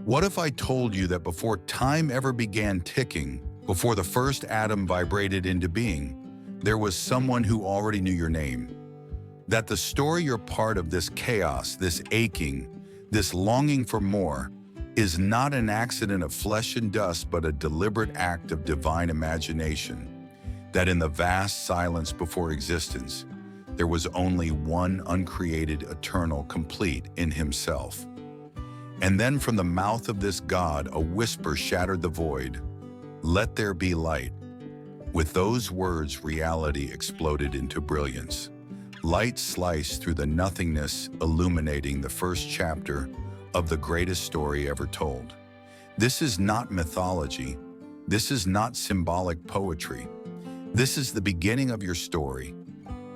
What if I told you that before time ever began ticking, before the first atom vibrated into being, there was someone who already knew your name? That the story you're part of, this chaos, this aching, this longing for more, is not an accident of flesh and dust, but a deliberate act of divine imagination. That in the vast silence before existence, there was only one uncreated, eternal, complete in himself. And then from the mouth of this God, a whisper shattered the void. Let there be light. With those words, reality exploded into brilliance. Light sliced through the nothingness, illuminating the first chapter of the greatest story ever told. This is not mythology. This is not symbolic poetry. This is the beginning of your story.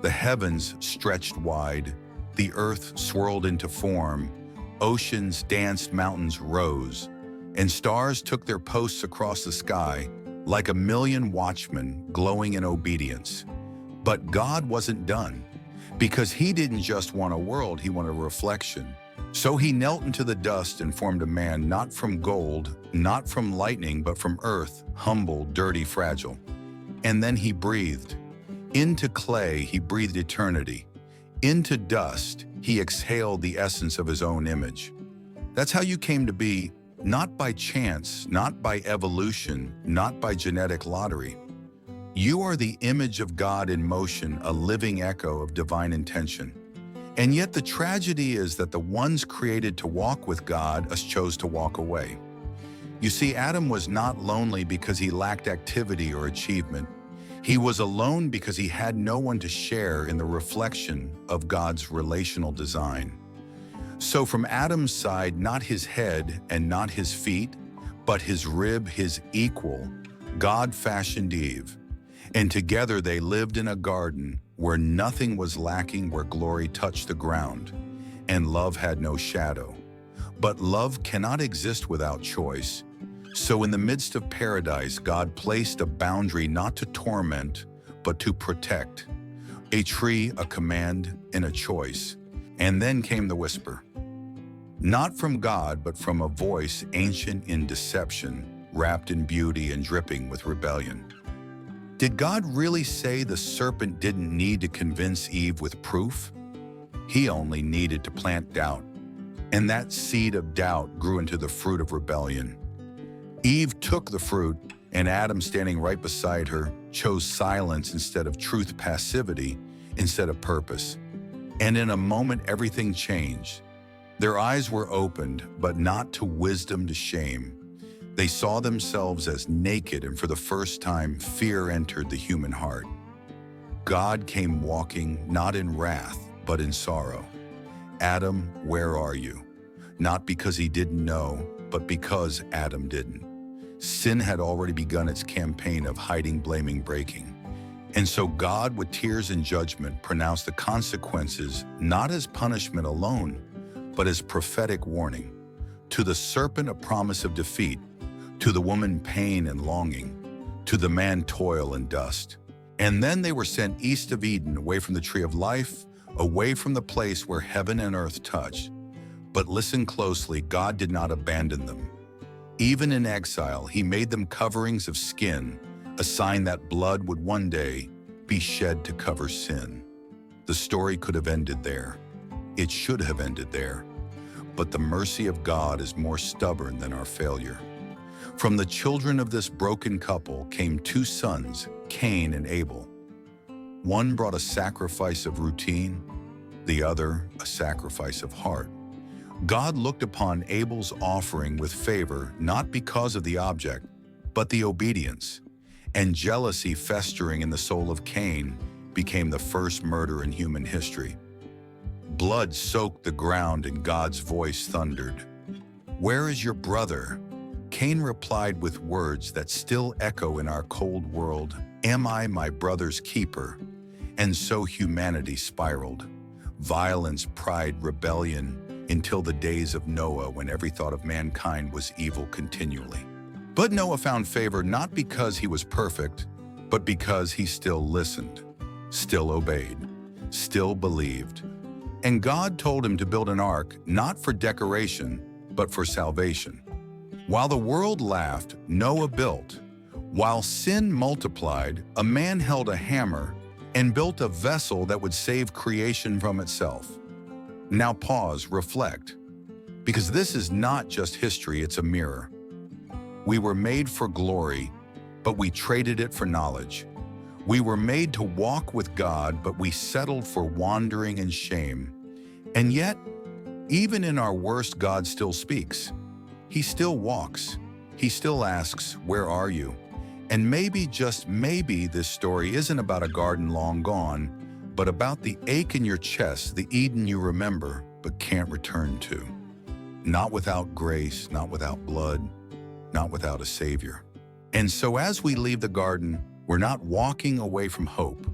The heavens stretched wide, the earth swirled into form, oceans danced, mountains rose, and stars took their posts across the sky like a million watchmen glowing in obedience. But God wasn't done, because he didn't just want a world, he wanted a reflection. So he knelt into the dust and formed a man, not from gold, not from lightning, but from earth, humble, dirty, fragile. And then he breathed. Into clay, he breathed eternity. Into dust, he exhaled the essence of his own image. That's how you came to be, not by chance, not by evolution, not by genetic lottery. You are the image of God in motion, a living echo of divine intention. And yet the tragedy is that the ones created to walk with God chose to walk away. You see, Adam was not lonely because he lacked activity or achievement. He was alone because he had no one to share in the reflection of God's relational design. So from Adam's side, not his head and not his feet, but his rib, his equal, God fashioned Eve. And together they lived in a garden where nothing was lacking, where glory touched the ground, and love had no shadow. But love cannot exist without choice. So in the midst of paradise, God placed a boundary not to torment, but to protect. A tree, a command, and a choice. And then came the whisper. Not from God, but from a voice ancient in deception, wrapped in beauty and dripping with rebellion. Did God really say the serpent didn't need to convince Eve with proof? He only needed to plant doubt. And that seed of doubt grew into the fruit of rebellion. Eve took the fruit, and Adam, standing right beside her, chose silence instead of truth, passivity instead of purpose. And in a moment, everything changed. Their eyes were opened, but not to wisdom, to shame. They saw themselves as naked, and for the first time, fear entered the human heart. God came walking, not in wrath, but in sorrow. Adam, where are you? Not because he didn't know, but because Adam didn't. Sin had already begun its campaign of hiding, blaming, breaking. And so God, with tears and judgment, pronounced the consequences not as punishment alone, but as prophetic warning. To the serpent, a promise of defeat. To the woman, pain and longing. To the man, toil and dust. And then they were sent east of Eden, away from the tree of life, away from the place where heaven and earth touched. But listen closely, God did not abandon them. Even in exile, he made them coverings of skin, a sign that blood would one day be shed to cover sin. The story could have ended there. It should have ended there. But the mercy of God is more stubborn than our failure. From the children of this broken couple came two sons, Cain and Abel. One brought a sacrifice of routine, the other a sacrifice of heart. God looked upon Abel's offering with favor, not because of the object, but the obedience. And jealousy festering in the soul of Cain became the first murder in human history. Blood soaked the ground and God's voice thundered. "Where is your brother?" Cain replied with words that still echo in our cold world, "Am I my brother's keeper?" And so humanity spiraled. Violence, pride, rebellion, until the days of Noah, when every thought of mankind was evil continually. But Noah found favor not because he was perfect, but because he still listened, still obeyed, still believed. And God told him to build an ark, not for decoration, but for salvation. While the world laughed, Noah built. While sin multiplied, a man held a hammer and built a vessel that would save creation from itself. Now pause, reflect, because this is not just history, it's a mirror. We were made for glory, but we traded it for knowledge. We were made to walk with God, but we settled for wandering and shame. And yet, even in our worst, God still speaks. He still walks. He still asks, "Where are you?" And maybe, just maybe, this story isn't about a garden long gone, but about the ache in your chest, the Eden you remember but can't return to. Not without grace, not without blood, not without a Savior. And so as we leave the garden, we're not walking away from hope.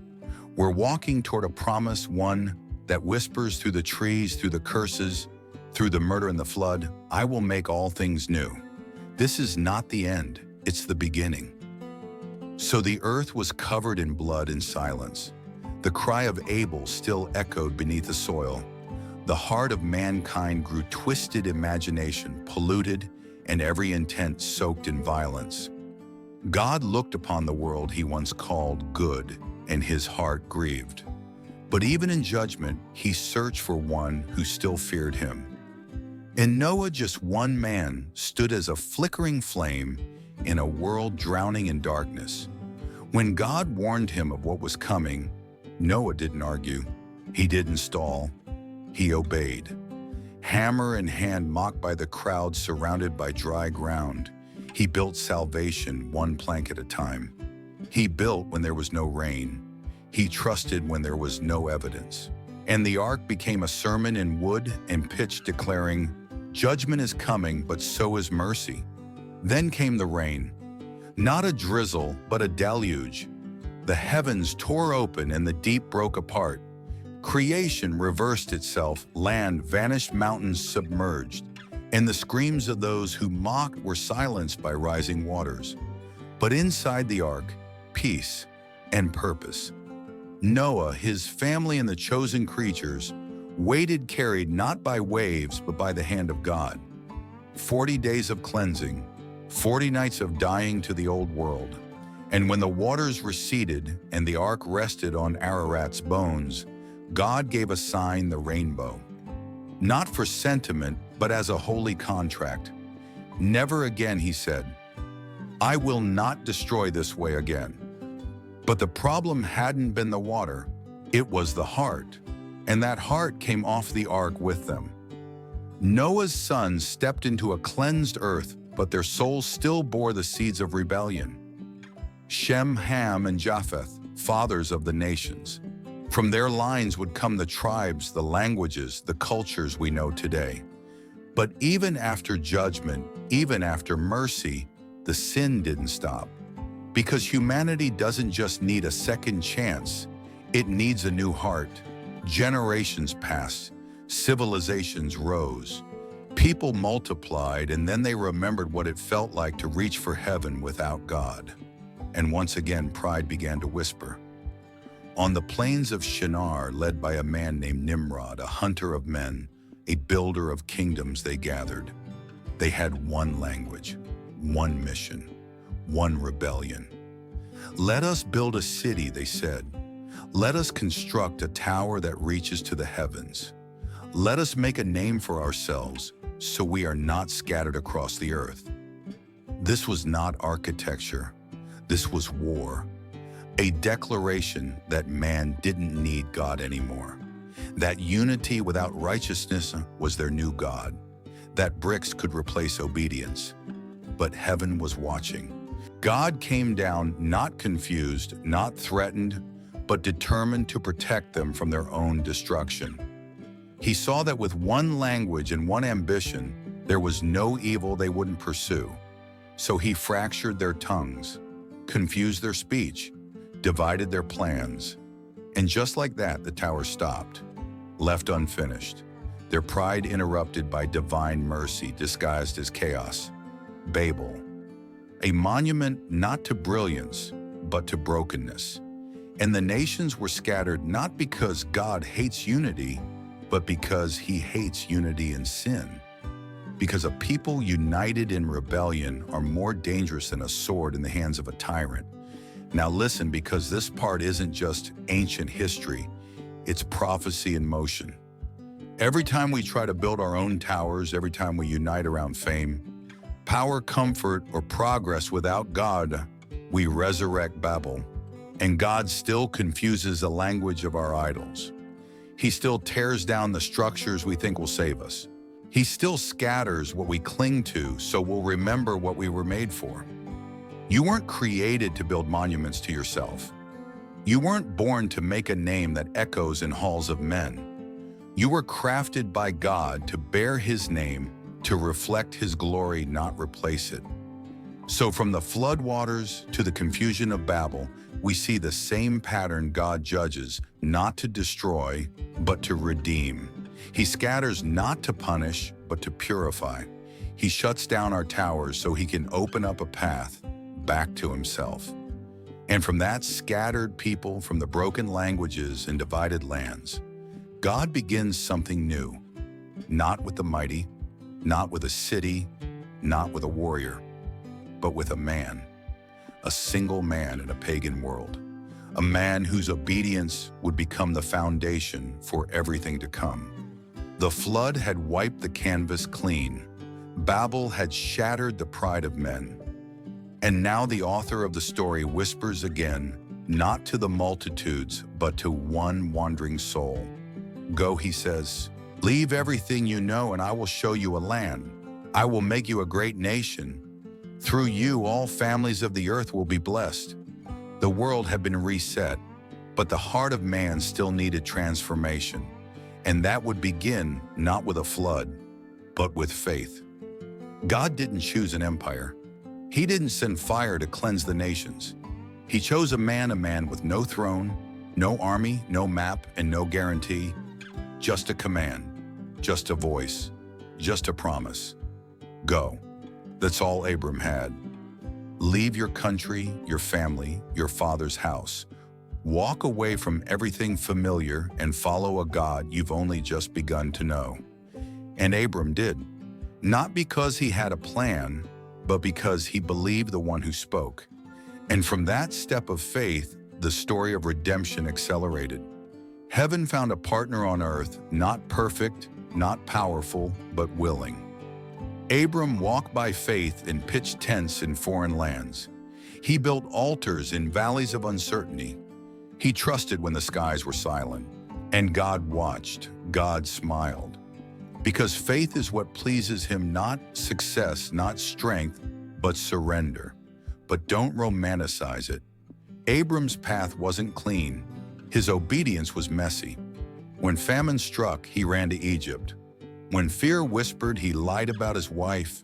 We're walking toward a promise, one that whispers through the trees, through the curses, through the murder and the flood, "I will make all things new." This is not the end, it's the beginning. So the earth was covered in blood and silence. The cry of Abel still echoed beneath the soil. The heart of mankind grew twisted, imagination polluted, and every intent soaked in violence. God looked upon the world he once called good, and his heart grieved. But even in judgment, he searched for one who still feared him. And Noah, just one man, stood as a flickering flame in a world drowning in darkness. When God warned him of what was coming, Noah didn't argue. He didn't stall. He obeyed. Hammer in hand, mocked by the crowd, surrounded by dry ground, he built salvation one plank at a time. He built when there was no rain. He trusted when there was no evidence. And the ark became a sermon in wood and pitch declaring, "Judgment is coming, but so is mercy." Then came the rain. Not a drizzle, but a deluge. The heavens tore open and the deep broke apart. Creation reversed itself, land vanished, mountains submerged, and the screams of those who mocked were silenced by rising waters. But inside the ark, peace and purpose. Noah, his family, and the chosen creatures waited, carried not by waves, but by the hand of God. 40 days of cleansing, 40 nights of dying to the old world. And when the waters receded and the ark rested on Ararat's bones, God gave a sign, the rainbow. Not for sentiment, but as a holy contract. "Never again," he said. "I will not destroy this way again." But the problem hadn't been the water, it was the heart. And that heart came off the ark with them. Noah's sons stepped into a cleansed earth, but their souls still bore the seeds of rebellion. Shem, Ham, and Japheth, fathers of the nations. From their lines would come the tribes, the languages, the cultures we know today. But even after judgment, even after mercy, the sin didn't stop. Because humanity doesn't just need a second chance, it needs a new heart. Generations passed, civilizations rose, people multiplied, and then they remembered what it felt like to reach for heaven without God. And once again, pride began to whisper. On the plains of Shinar, led by a man named Nimrod, a hunter of men, a builder of kingdoms, they gathered. They had one language, one mission, one rebellion. "Let us build a city," they said. "Let us construct a tower that reaches to the heavens. Let us make a name for ourselves so we are not scattered across the earth." This was not architecture. This was war. A declaration that man didn't need God anymore. That unity without righteousness was their new God. That bricks could replace obedience. But heaven was watching. God came down, not confused, not threatened, but determined to protect them from their own destruction. He saw that with one language and one ambition, there was no evil they wouldn't pursue. So he fractured their tongues, confused their speech, divided their plans. And just like that, the tower stopped, left unfinished, their pride interrupted by divine mercy disguised as chaos. Babel, a monument not to brilliance, but to brokenness. And the nations were scattered not because God hates unity, but because he hates unity in sin. Because a people united in rebellion are more dangerous than a sword in the hands of a tyrant. Now listen, because this part isn't just ancient history, it's prophecy in motion. Every time we try to build our own towers, every time we unite around fame, power, comfort, or progress without God, we resurrect Babel. And God still confuses the language of our idols. He still tears down the structures we think will save us. He still scatters what we cling to so we'll remember what we were made for. You weren't created to build monuments to yourself. You weren't born to make a name that echoes in halls of men. You were crafted by God to bear His name, to reflect His glory, not replace it. So from the floodwaters to the confusion of Babel, we see the same pattern. God judges, not to destroy, but to redeem. He scatters not to punish, but to purify. He shuts down our towers so He can open up a path back to Himself. And from that scattered people, from the broken languages and divided lands, God begins something new, not with the mighty, not with a city, not with a warrior, but with a man, a single man in a pagan world, a man whose obedience would become the foundation for everything to come. The flood had wiped the canvas clean. Babel had shattered the pride of men. And now the author of the story whispers again, not to the multitudes, but to one wandering soul. Go, He says, leave everything you know, and I will show you a land. I will make you a great nation. Through you, all families of the earth will be blessed. The world had been reset, but the heart of man still needed transformation. And that would begin not with a flood, but with faith. God didn't choose an empire. He didn't send fire to cleanse the nations. He chose a man with no throne, no army, no map, and no guarantee. Just a command, just a voice, just a promise. Go. That's all Abram had. Leave your country, your family, your father's house. Walk away from everything familiar and follow a God you've only just begun to know. And Abram did. Not because he had a plan, but because he believed the one who spoke. And from that step of faith, the story of redemption accelerated. Heaven found a partner on earth, not perfect, not powerful, but willing. Abram walked by faith and pitched tents in foreign lands. He built altars in valleys of uncertainty. He trusted when the skies were silent. And God watched, God smiled. Because faith is what pleases Him, not success, not strength, but surrender. But don't romanticize it. Abram's path wasn't clean. His obedience was messy. When famine struck, he ran to Egypt. When fear whispered, he lied about his wife.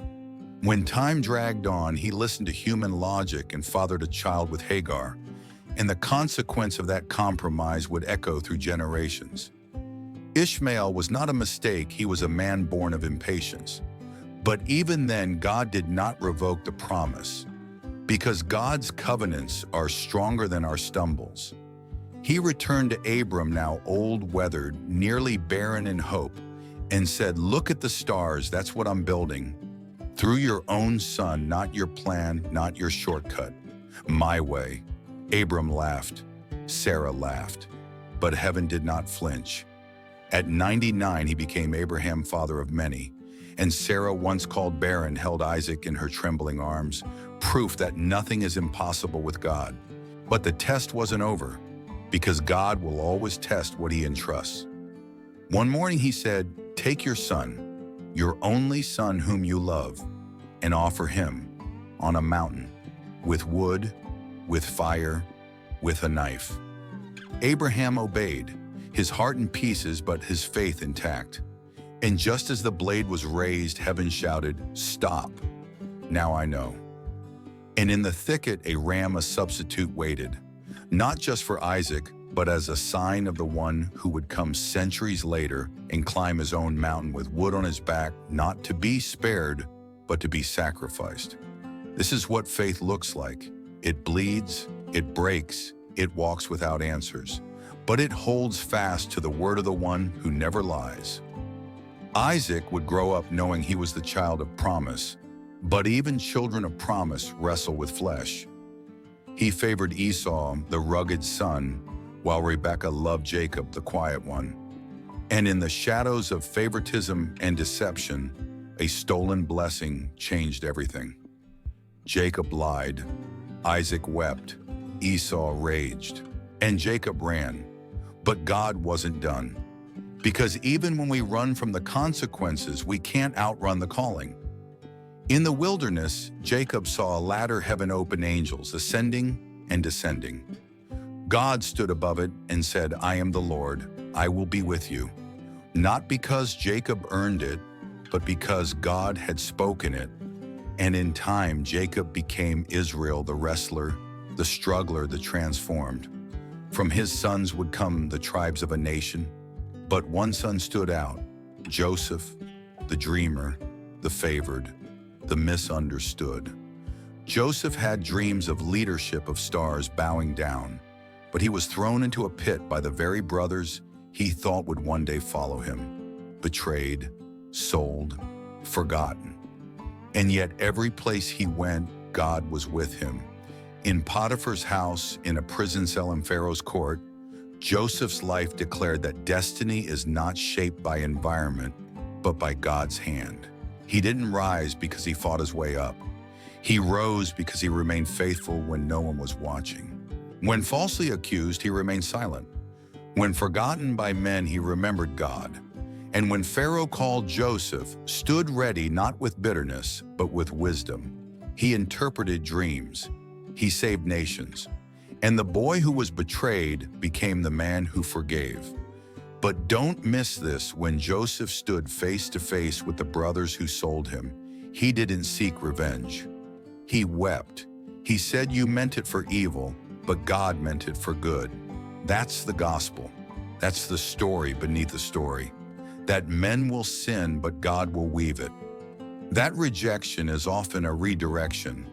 When time dragged on, he listened to human logic and fathered a child with Hagar. And the consequence of that compromise would echo through generations. Ishmael was not a mistake, he was a man born of impatience. But even then, God did not revoke the promise, because God's covenants are stronger than our stumbles. He returned to Abram, now old, weathered, nearly barren in hope, and said, look at the stars, that's what I'm building. Through your own son, not your plan, not your shortcut. My way. Abram laughed. Sarah laughed. But heaven did not flinch. At 99, he became Abraham, father of many. And Sarah, once called barren, held Isaac in her trembling arms, proof that nothing is impossible with God. But the test wasn't over, because God will always test what He entrusts. One morning He said, take your son, your only son whom you love, and offer him on a mountain, with wood, with fire, with a knife. Abraham obeyed, his heart in pieces, but his faith intact. And just as the blade was raised, heaven shouted, stop, now I know. And in the thicket, a ram, a substitute, waited, not just for Isaac, but as a sign of the one who would come centuries later and climb his own mountain with wood on his back, not to be spared, but to be sacrificed. This is what faith looks like. It bleeds, it breaks, it walks without answers, but it holds fast to the word of the one who never lies. Isaac would grow up knowing he was the child of promise, but even children of promise wrestle with flesh. He favored Esau, the rugged son, while Rebekah loved Jacob, the quiet one. And in the shadows of favoritism and deception, a stolen blessing changed everything. Jacob lied, Isaac wept, Esau raged, and Jacob ran. But God wasn't done. Because even when we run from the consequences, we can't outrun the calling. In the wilderness, Jacob saw a ladder heaven open, angels ascending and descending. God stood above it and said, "I am the Lord, I will be with you." Not because Jacob earned it, but because God had spoken it. And in time, Jacob became Israel, the wrestler, the struggler, the transformed. From his sons would come the tribes of a nation. But one son stood out, Joseph, the dreamer, the favored, the misunderstood. Joseph had dreams of leadership, of stars bowing down, but he was thrown into a pit by the very brothers he thought would one day follow him, betrayed, sold, forgotten. And yet every place he went, God was with him. In Potiphar's house, in a prison cell in Pharaoh's court, Joseph's life declared that destiny is not shaped by environment, but by God's hand. He didn't rise because he fought his way up. He rose because he remained faithful when no one was watching. When falsely accused, he remained silent. When forgotten by men, he remembered God. And when Pharaoh called Joseph, stood ready not with bitterness, but with wisdom. He interpreted dreams. He saved nations. And the boy who was betrayed became the man who forgave. But don't miss this: when Joseph stood face to face with the brothers who sold him, he didn't seek revenge. He wept. He said, "You meant it for evil, but God meant it for good." That's the gospel. That's the story beneath the story. That men will sin, but God will weave it. That rejection is often a redirection.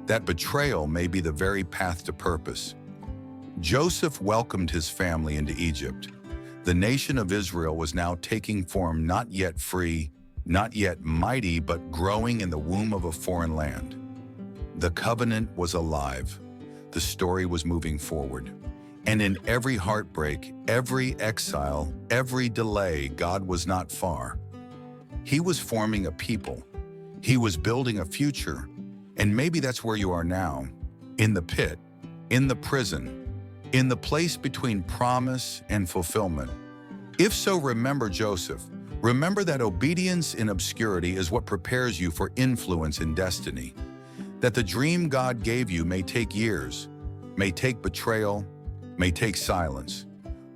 That betrayal may be the very path to purpose. Joseph welcomed his family into Egypt. The nation of Israel was now taking form, not yet free, not yet mighty, but growing in the womb of a foreign land. The covenant was alive. The story was moving forward. And in every heartbreak, every exile, every delay, God was not far. He was forming a people. He was building a future. And maybe that's where you are now, in the pit, in the prison, in the place between promise and fulfillment. If so, remember Joseph. Remember that obedience in obscurity is what prepares you for influence in destiny. That the dream God gave you may take years, may take betrayal, may take silence,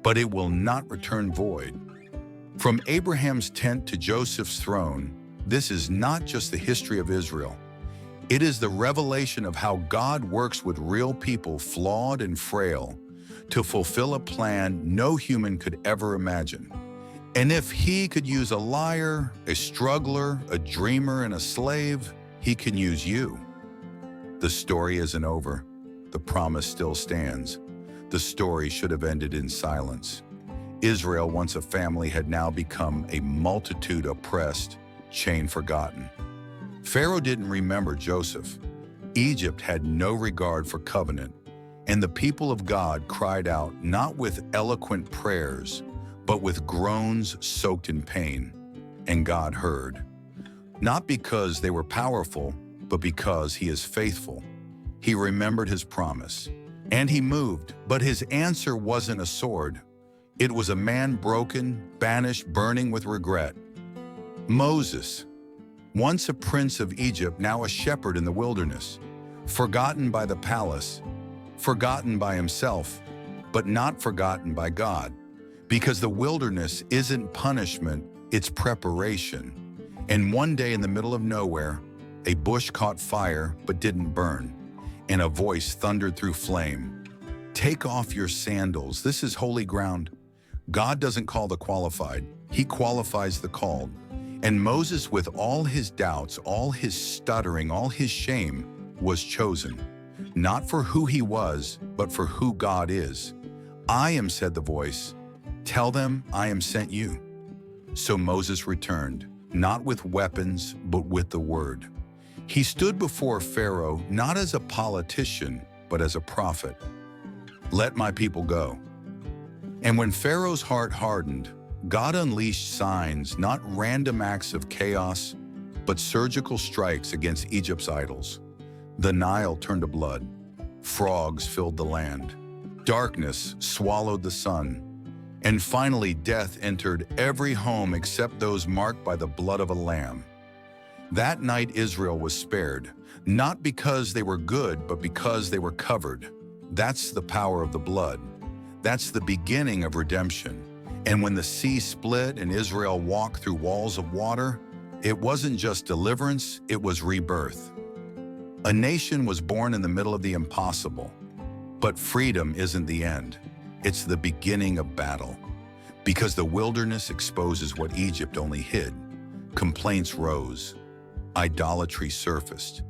but it will not return void. From Abraham's tent to Joseph's throne, this is not just the history of Israel. It is the revelation of how God works with real people, flawed and frail, to fulfill a plan no human could ever imagine. And if he could use a liar, a struggler, a dreamer, and a slave, he can use you. The story isn't over. The promise still stands. The story should have ended in silence. Israel, once a family, had now become a multitude oppressed, chained, forgotten. Pharaoh didn't remember Joseph. Egypt had no regard for covenant. And the people of God cried out, not with eloquent prayers, but with groans soaked in pain. And God heard. Not because they were powerful, but because he is faithful. He remembered his promise. And he moved, but his answer wasn't a sword. It was a man broken, banished, burning with regret. Moses, once a prince of Egypt, now a shepherd in the wilderness, forgotten by the palace, forgotten by himself, but not forgotten by God. Because the wilderness isn't punishment, it's preparation. And one day in the middle of nowhere, a bush caught fire but didn't burn, and a voice thundered through flame. Take off your sandals, this is holy ground. God doesn't call the qualified, he qualifies the called. And Moses, with all his doubts, all his stuttering, all his shame, was chosen. Not for who he was, but for who God is. I am, said the voice. Tell them I am sent you. So Moses returned, not with weapons, but with the word. He stood before Pharaoh not as a politician, but as a prophet. Let my people go. And when Pharaoh's heart hardened, God unleashed signs, not random acts of chaos, but surgical strikes against Egypt's idols. The Nile turned to blood. Frogs filled the land. Darkness swallowed the sun. And finally, death entered every home except those marked by the blood of a lamb. That night Israel was spared, not because they were good, but because they were covered. That's the power of the blood. That's the beginning of redemption. And when the sea split and Israel walked through walls of water, it wasn't just deliverance, it was rebirth. A nation was born in the middle of the impossible. But freedom isn't the end. It's the beginning of battle. Because the wilderness exposes what Egypt only hid. Complaints rose. Idolatry surfaced.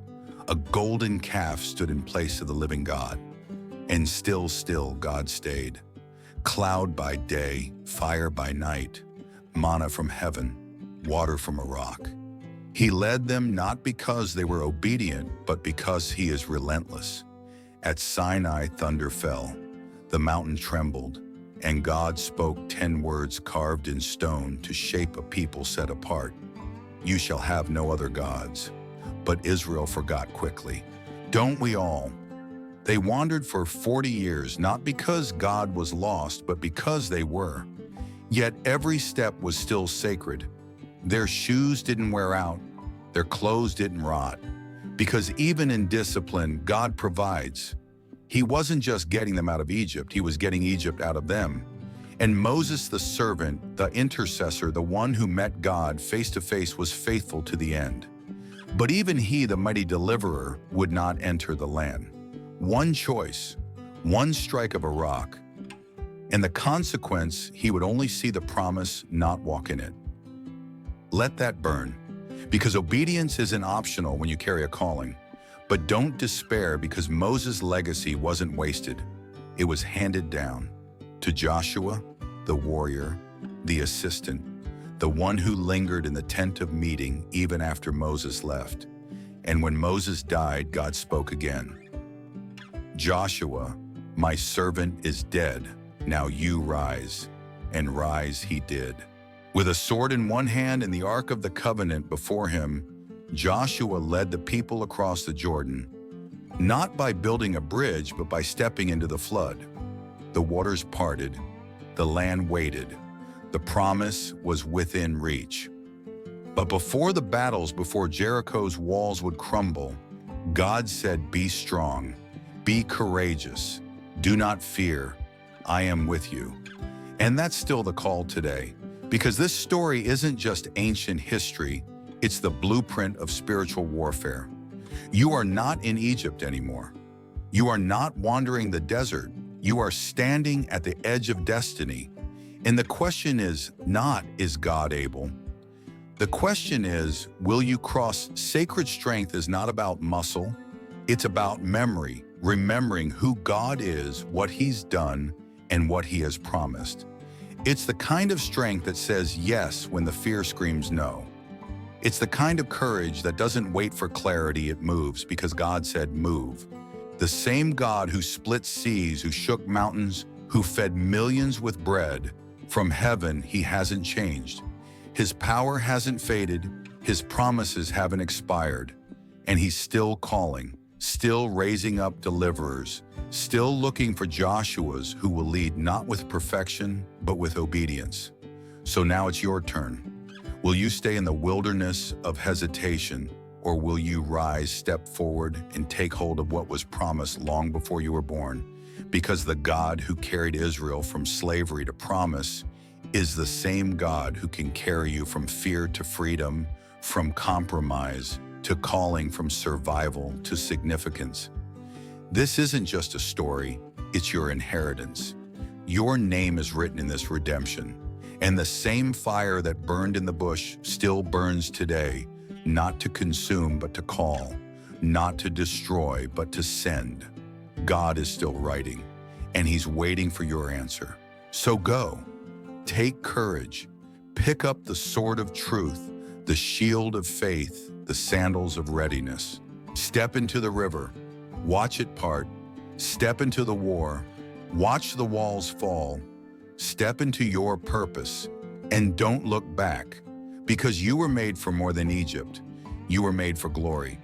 A golden calf stood in place of the living God. And still God stayed. Cloud by day, fire by night, manna from heaven, water from a rock. He led them not because they were obedient, but because he is relentless. At Sinai, thunder fell, the mountain trembled, and God spoke 10 words carved in stone to shape a people set apart. You shall have no other gods. But Israel forgot quickly. Don't we all? They wandered for 40 years, not because God was lost, but because they were. Yet every step was still sacred. Their shoes didn't wear out, their clothes didn't rot. Because even in discipline, God provides. He wasn't just getting them out of Egypt, he was getting Egypt out of them. And Moses, the servant, the intercessor, the one who met God face to face, was faithful to the end. But even he, the mighty deliverer, would not enter the land. One choice, one strike of a rock, and the consequence, he would only see the promise, not walk in it. Let that burn, because obedience isn't optional when you carry a calling. But don't despair, because Moses' legacy wasn't wasted. It was handed down to Joshua, the warrior, the assistant, the one who lingered in the tent of meeting even after Moses left. And when Moses died, God spoke again. Joshua, my servant is dead. Now you rise. And rise he did. With a sword in one hand and the Ark of the Covenant before him, Joshua led the people across the Jordan, not by building a bridge, but by stepping into the flood. The waters parted, the land waited, the promise was within reach. But before the battles, before Jericho's walls would crumble, God said, be strong, be courageous, do not fear, I am with you. And that's still the call today, because this story isn't just ancient history, it's the blueprint of spiritual warfare. You are not in Egypt anymore. You are not wandering the desert. You are standing at the edge of destiny. And the question is not, is God able? The question is, will you cross? Sacred strength is not about muscle. It's about memory, remembering who God is, what he's done, and what he has promised. It's the kind of strength that says yes when the fear screams no. It's the kind of courage that doesn't wait for clarity, it moves because God said move. The same God who split seas, who shook mountains, who fed millions with bread, from heaven he hasn't changed. His power hasn't faded, his promises haven't expired, and he's still calling, still raising up deliverers, still looking for Joshuas who will lead not with perfection, but with obedience. So now it's your turn. Will you stay in the wilderness of hesitation, or will you rise, step forward, and take hold of what was promised long before you were born? Because the God who carried Israel from slavery to promise is the same God who can carry you from fear to freedom, from compromise to calling, from survival to significance. This isn't just a story, it's your inheritance. Your name is written in this redemption. And the same fire that burned in the bush still burns today, not to consume, but to call, not to destroy, but to send. God is still writing, and he's waiting for your answer. So go, take courage, Pick up the sword of truth, the shield of faith, the sandals of readiness. Step into the river, watch it part. Step into the war, watch the walls fall. Step into your purpose, and don't look back, because you were made for more than Egypt. You were made for glory.